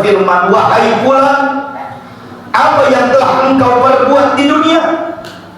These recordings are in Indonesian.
berfirman, wahai fulan, apa yang telah engkau perbuat di dunia?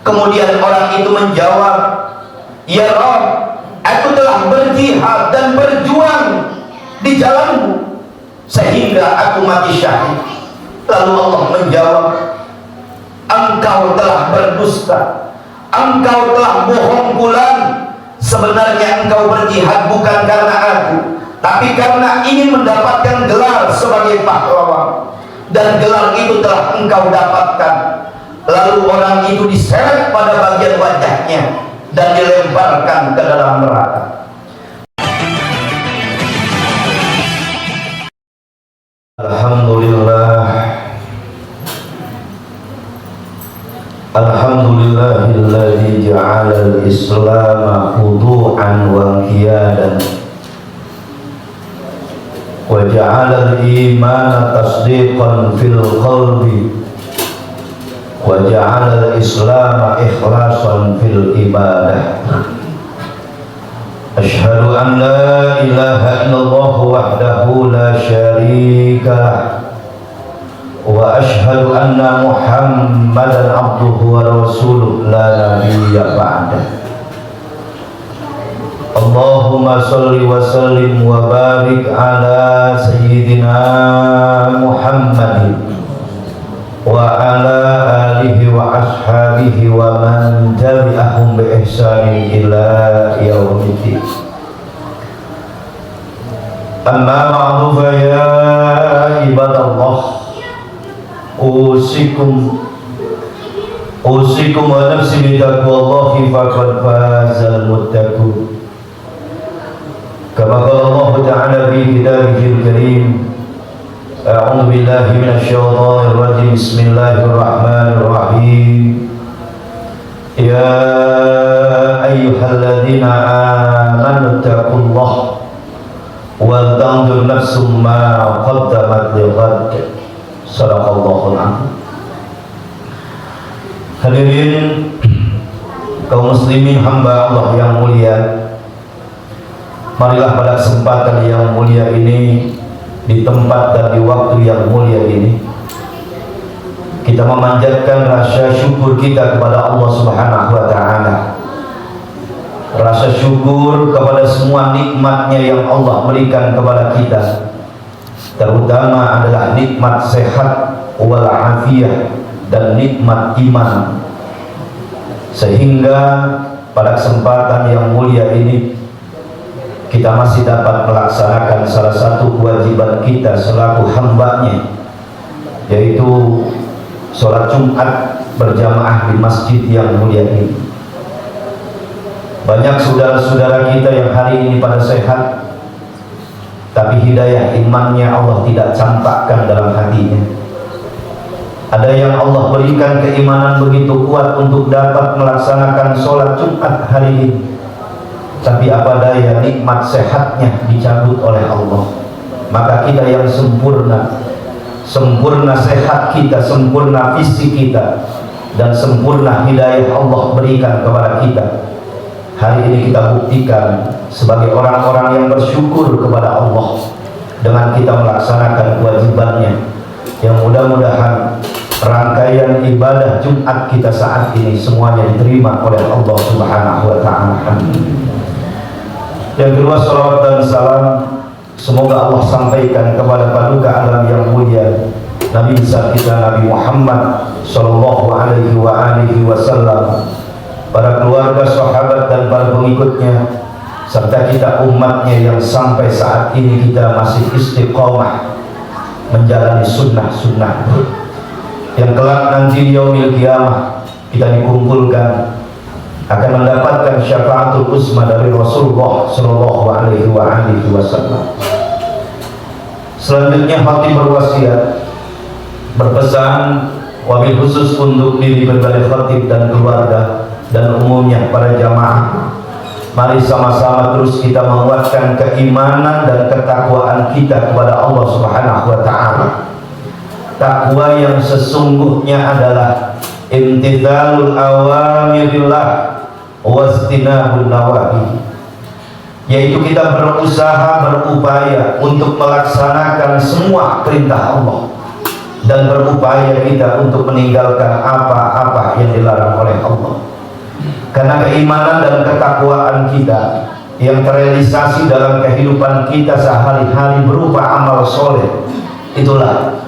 Kemudian orang itu menjawab, ya Rabb, aku telah berjihad dan berjuang di jalanmu sehingga aku mati syahid. Lalu Allah menjawab, engkau telah berdusta, engkau telah bohong fulan. Sebenarnya engkau berjihad bukan karena aku, tapi karena ingin mendapatkan gelar sebagai pahlawan, dan gelar itu telah engkau dapatkan. Lalu orang itu diseret pada bagian wajahnya dan dilemparkan ke dalam neraka. Alhamdulillahilladzi ja'ala al-islam khudu'an wa qiyadan wa ja'ala al-iman tasdiqan fil qalbi wa ja'ala al-islam ikhlasan fil ibadah. Asyhadu an la ilaha illallah wahdahu la syarika lah wa asyhadu anna Muhammadan abduhu wa rasuluh la nabiyya ba'dah. Allahumma shalli wa sallim wa barik ala sayyidina Muhammadin wa ala alihi wa ashabihi wa man tabi'ahum bi ihsanin ila yaumiddin. Amma ba'du, fa ya ibadallah, usikum wa nafsi bitaqwallahi faqad fazal muttaqun. Kama qala Allah ta'ala fi kitabihil karim, a'udzu billahi minasy syaithanir rajim, bismillahirrahmanirrahim. Ya ayyuhalladzina amanu taqullaha wal tanzur nafsum ma qaddamat lighad. Sadaqallahul azim. Hadirin kaum muslimin hamba Allah yang mulia, marilah pada kesempatan yang mulia ini, di tempat dan di waktu yang mulia ini, kita memanjatkan rasa syukur kita kepada Allah Subhanahu wa ta'ala. Rasa syukur kepada semua nikmatnya yang Allah berikan kepada kita, terutama adalah nikmat sehat wal afiyah dan nikmat iman, sehingga pada kesempatan yang mulia ini kita masih dapat melaksanakan salah satu kewajiban kita selaku hambanya, yaitu sholat Jumat berjamaah di masjid yang mulia ini. Banyak saudara-saudara kita yang hari ini pada sehat, tapi hidayah imannya Allah tidak campakkan dalam hatinya. Ada yang Allah berikan keimanan begitu kuat untuk dapat melaksanakan sholat Jumat hari ini, tapi apa daya nikmat sehatnya dicabut oleh Allah. Maka kita yang sempurna sehat kita, sempurna fisik kita, dan sempurna hidayah Allah berikan kepada kita, hari ini kita buktikan sebagai orang-orang yang bersyukur kepada Allah dengan kita melaksanakan kewajibannya, yang mudah-mudahan rangkaian ibadah Jumat kita saat ini semuanya diterima oleh Allah Subhanahu wa ta'ala. Yang kedua, salawat dan salam semoga Allah sampaikan kepada paduka alam yang mulia, Nabi besar kita Nabi Muhammad sallallahu alaihi wa alihi wasallam, para keluarga, sahabat dan para pengikutnya, serta kita umatnya yang sampai saat ini kita masih istiqomah menjalani sunnah-sunnah, yang kelak nanti di yaumil qiyamah kita dikumpulkan akan mendapatkan syafaatul uzma dari Rasulullah sallallahu alaihi wa alihi wasallam. Selanjutnya khatib berwasiat, berpesan wabil khusus untuk diri pribadi khatib dan keluarga dan umumnya para jamaah, mari sama-sama terus kita menguatkan keimanan dan ketakwaan kita kepada Allah Subhanahu wa ta'ala. Takwa yang sesungguhnya adalah imtithalul awamirillah wastinabun nawahi, yaitu kita berusaha, berupaya untuk melaksanakan semua perintah Allah dan berupaya kita untuk meninggalkan apa-apa yang dilarang oleh Allah. Karena keimanan dan ketakwaan kita yang terrealisasi dalam kehidupan kita sehari-hari berupa amal soleh, itulah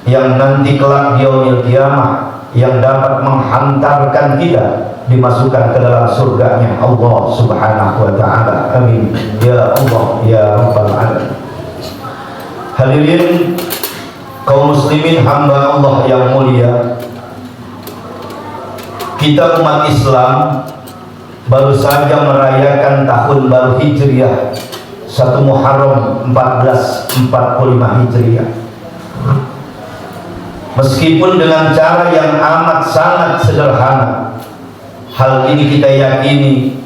yang nanti kelak di yaumil qiyamah yang dapat menghantarkan kita dimasukkan ke dalam surganya Allah Subhanahu wa ta'ala. Amin ya Allah ya Rabbal alamin. Hadirin kaum muslimin hamba Allah yang mulia, kita umat Islam baru saja merayakan tahun baru Hijriah 1 Muharram 1445 Hijriah. Meskipun dengan cara yang amat sangat sederhana, hal ini kita yakini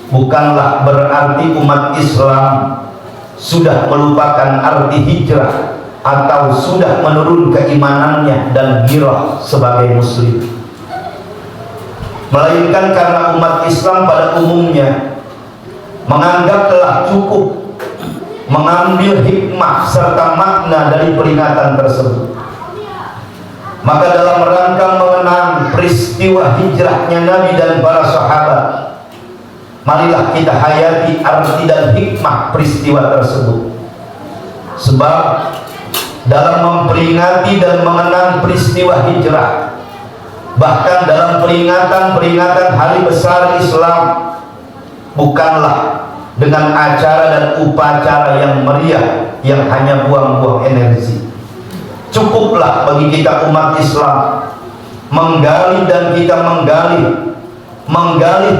bukanlah berarti umat Islam sudah melupakan arti hijrah atau sudah menurun keimanannya dan girah sebagai muslim, melainkan karena umat Islam pada umumnya menganggap telah cukup mengambil hikmah serta makna dari peringatan tersebut. Maka dalam rangka mengenang peristiwa hijrahnya Nabi dan para sahabat, marilah kita hayati arti dan hikmah peristiwa tersebut. Sebab dalam memperingati dan mengenang peristiwa hijrah, bahkan dalam peringatan hari besar Islam, bukanlah dengan acara dan upacara yang meriah yang hanya buang-buang energi. Cukuplah bagi kita umat Islam menggali dan kita menggali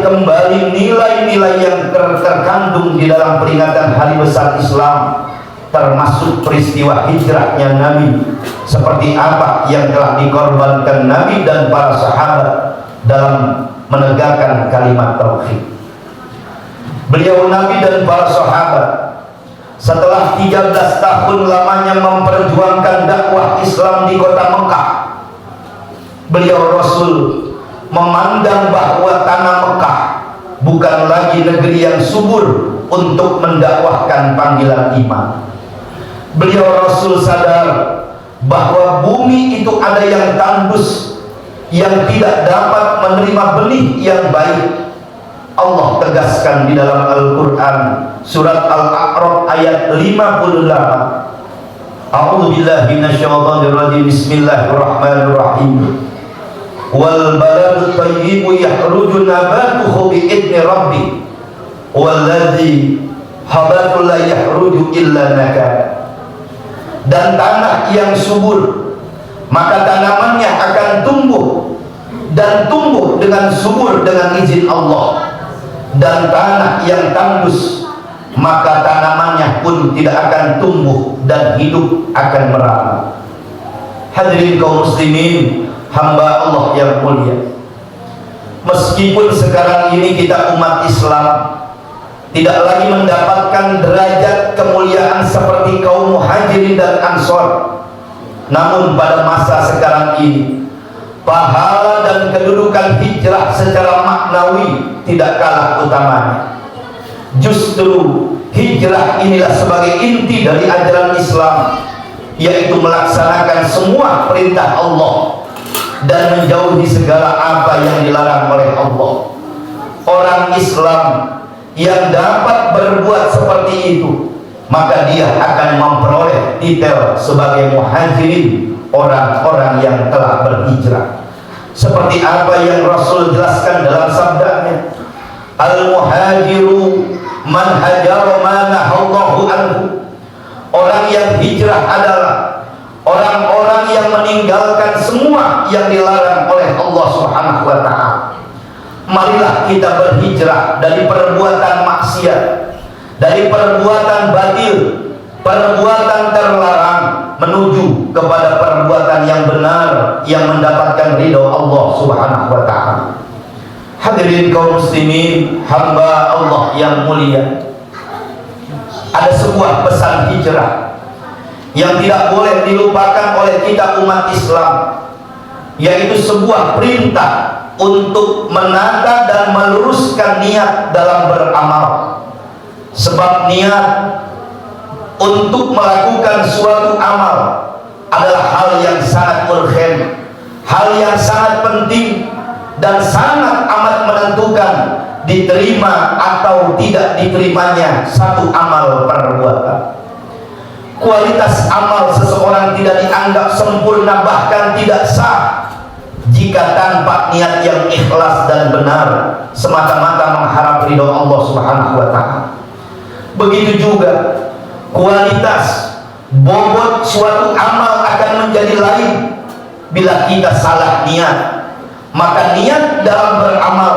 kembali nilai-nilai yang terkandung di dalam peringatan hari besar Islam, termasuk peristiwa hijrahnya Nabi, seperti apa yang telah dikorbankan Nabi dan para sahabat dalam menegakkan kalimat tauhid. Beliau Nabi dan para sahabat setelah 13 tahun lamanya memperjuangkan dakwah Islam di kota Mekah, beliau Rasul memandang bahwa tanah Mekah bukan lagi negeri yang subur untuk mendakwahkan panggilan iman. Beliau Rasul sadar bahwa bumi itu ada yang tandus, yang tidak dapat menerima benih yang baik. Allah tegaskan di dalam Al-Quran surat Al-A'raf ayat 58. A'udzu billahi minasyaitonir rajim. Bismillahirrahmanirrahim. Wal baladu thayyibu yakhruju nabatuhu bi'idni rabbih walladzi habatu la yakhruju illa nakad. Dan tanah yang subur, maka tanamannya akan tumbuh dan tumbuh dengan subur dengan izin Allah. Dan tanah yang tandus, maka tanamannya pun tidak akan tumbuh dan hidup akan merana. Hadirin kaum muslimin hamba Allah yang mulia, meskipun sekarang ini kita umat Islam tidak lagi mendapatkan derajat kemuliaan seperti kaum muhajirin dan ansor, namun pada masa sekarang ini pahala dan kedudukan hijrah secara maknawi tidak kalah utamanya. Justru hijrah inilah sebagai inti dari ajaran Islam, yaitu melaksanakan semua perintah Allah dan menjauhi segala apa yang dilarang oleh Allah. Orang Islam yang dapat berbuat seperti itu, maka dia akan memperoleh titel sebagai muhajirin, orang-orang yang telah berhijrah. Seperti apa yang Rasul jelaskan dalam sabdanya, al-muhajiru man hajara ma nahallahu anhu. Orang yang hijrah adalah orang-orang yang meninggalkan semua yang dilarang oleh Allah Subhanahu wa ta'ala. Marilah kita berhijrah dari perbuatan maksiat, dari perbuatan batil, perbuatan terlarang, menuju kepada perbuatan yang benar yang mendapatkan ridho Allah Subhanahu wa ta'ala. Hadirin kaum muslimin hamba Allah yang mulia, ada sebuah pesan hijrah yang tidak boleh dilupakan oleh kita umat Islam, yaitu sebuah perintah untuk menata dan meluruskan niat dalam beramal. Sebab niat untuk melakukan suatu amal adalah hal yang sangat urgen, hal yang sangat penting, dan sangat amat menentukan diterima atau tidak diterimanya satu amal perbuatan. Kualitas amal seseorang tidak dianggap sempurna, bahkan tidak sah, jika tanpa niat yang ikhlas dan benar, semata-mata mengharap ridho Allah Subhanahu wa Ta'ala. Begitu juga kualitas bobot suatu amal akan menjadi lain bila kita salah niat. Maka niat dalam beramal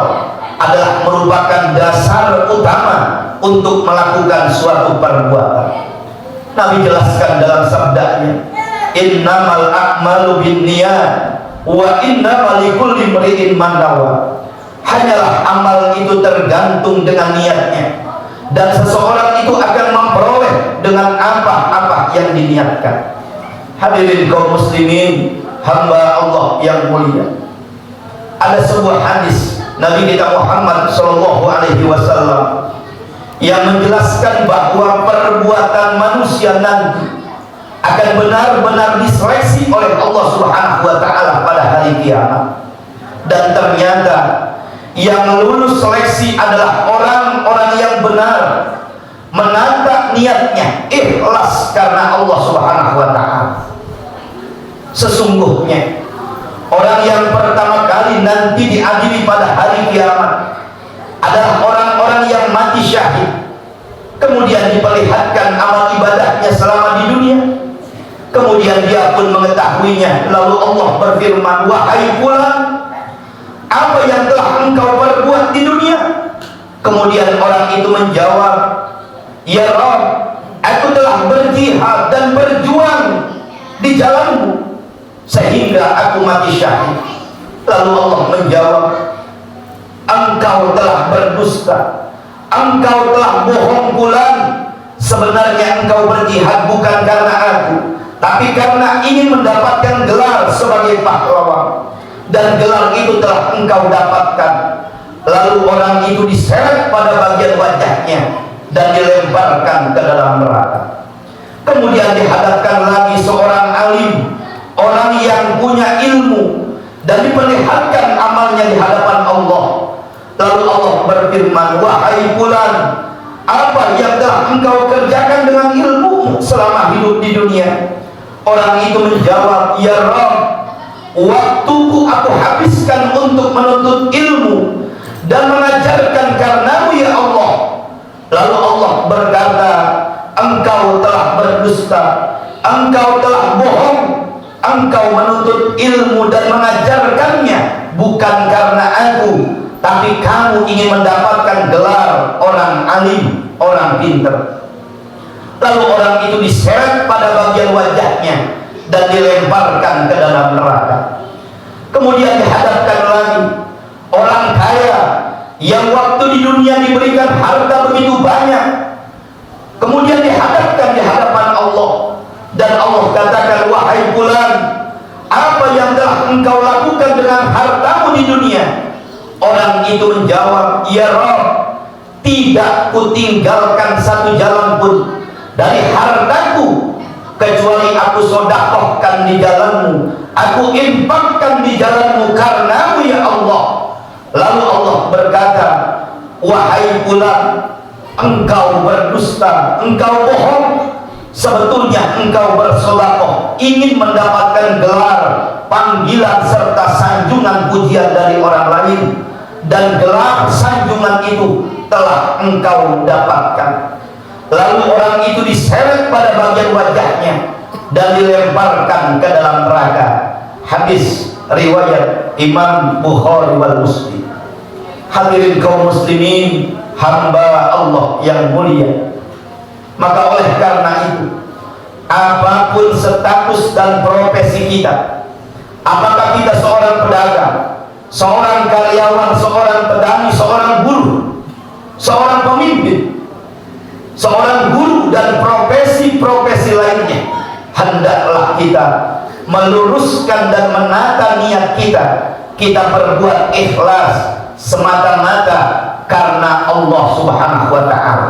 adalah merupakan dasar utama untuk melakukan suatu perbuatan. Nabi jelaskan dalam sabdanya, innamal a'malu binniyat wa innamal likulli imri'in ma nawa. Hanyalah amal itu tergantung dengan niatnya, dan seseorang itu akan memperoleh dengan apa-apa yang diniatkan. Hadirin kaum muslimin, hamba Allah yang mulia, ada sebuah hadis Nabi kita Muhammad sallallahu alaihi wasallam yang menjelaskan bahwa perbuatan manusia nanti akan benar-benar diseleksi oleh Allah Subhanahu wa Ta'ala pada hari kiamat. Dan ternyata yang lulus seleksi adalah orang-orang yang benar, menata niatnya ikhlas karena Allah Subhanahu wa Ta'ala. Sesungguhnya orang yang pertama kali nanti diadili pada hari kiamat adalah orang-orang yang mati syahid, kemudian diperlihatkan amal ibadahnya selama di dunia, kemudian dia pun mengetahuinya, lalu Allah berfirman, wahai fulan, apa yang telah engkau perbuat di dunia? Kemudian orang itu menjawab, ya Rabb, aku telah berjihad dan berjuang di jalanmu sehingga aku mati syahid. Lalu Allah menjawab, engkau telah berdusta, engkau telah bohong fulan. Sebenarnya engkau berjihad bukan karena aku, tapi karena ingin mendapatkan gelar sebagai pahlawan, dan gelar itu telah engkau dapatkan. Lalu orang itu diseret pada bagian wajahnya dan dilemparkan ke dalam neraka. Kemudian dihadapkan lagi seorang alim, orang yang punya ilmu, dan diperlihatkan amalnya di hadapan Allah. Lalu Allah berfirman, wahai fulan, apa yang telah engkau kerjakan dengan ilmu selama hidup di dunia? Orang itu menjawab, ya Rabb, waktuku aku habiskan untuk menuntut ilmu dan mengajarkan karenamu ya Allah. Lalu Allah berkata, engkau telah berdusta, engkau telah bohong, engkau menuntut ilmu dan mengajarkannya bukan karena aku, tapi kamu ingin mendapatkan gelar orang alim, orang pintar. Lalu orang itu diseret pada bagian wajahnya dan dilemparkan ke dalam neraka. Kemudian dihadapkan lagi orang kaya yang waktu di dunia diberikan harta begitu banyak, kemudian dihadapkan di hadapan Allah, dan Allah katakan, wahai fulan, apa yang telah engkau lakukan dengan hartamu di dunia? Orang itu menjawab, ya Rabb, tidak kutinggalkan satu jalan pun dari hartaku kecuali aku sedekahkan di jalanmu, aku infakkan di jalanmu karenamu ya Allah. Lalu Allah berkata, wahai fulan, engkau berdusta, engkau bohong. Sebetulnya engkau bersedekah ingin mendapatkan gelar, panggilan serta sanjungan pujian dari orang lain, dan gelar sanjungan itu telah engkau dapatkan. Lalu orang itu diseret pada bagian wajahnya dan dilemparkan ke dalam neraka. Hadis riwayat Imam Bukhari wal Muslim. Hadirin kaum muslimin, hamba Allah yang mulia, maka oleh karena itu, apapun status dan profesi kita, apakah kita seorang pedagang, seorang karyawan, seorang petani, seorang buruh, seorang pemimpin, seorang guru, dan profesi-profesi lainnya, hendaklah kita meluruskan dan menata niat kita. Kita berbuat ikhlas semata-mata karena Allah Subhanahu wa Ta'ala.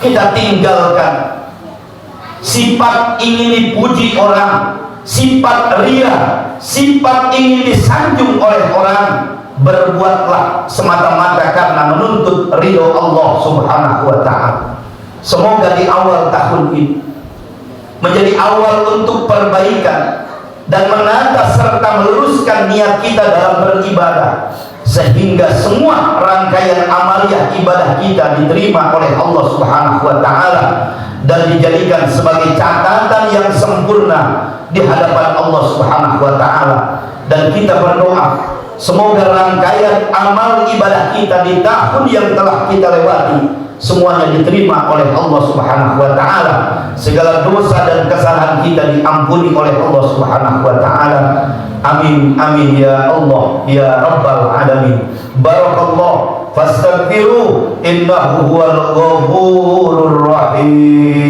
kita tinggalkan sifat ingin dipuji orang, sifat ria, sifat ingin disanjung oleh orang. Berbuatlah semata-mata karena menuntut ridho Allah Subhanahu wa ta'ala. Semoga di awal tahun ini menjadi awal untuk perbaikan dan menata serta meluruskan niat kita dalam beribadah, sehingga semua rangkaian amaliyah ibadah kita diterima oleh Allah Subhanahu wa ta'ala dan dijadikan sebagai catatan yang sempurna di hadapan Allah Subhanahu wa ta'ala. Dan kita berdoa semoga rangkaian amal ibadah kita di tahun yang telah kita lewati semuanya diterima oleh Allah Subhanahu wa ta'ala. Segala dosa dan kesalahan kita diampuni oleh Allah Subhanahu wa ta'ala. Amin amin ya Allah ya Rabbal alamin. Barakallah fastaghfiru innahu huwal ghafurur rahim.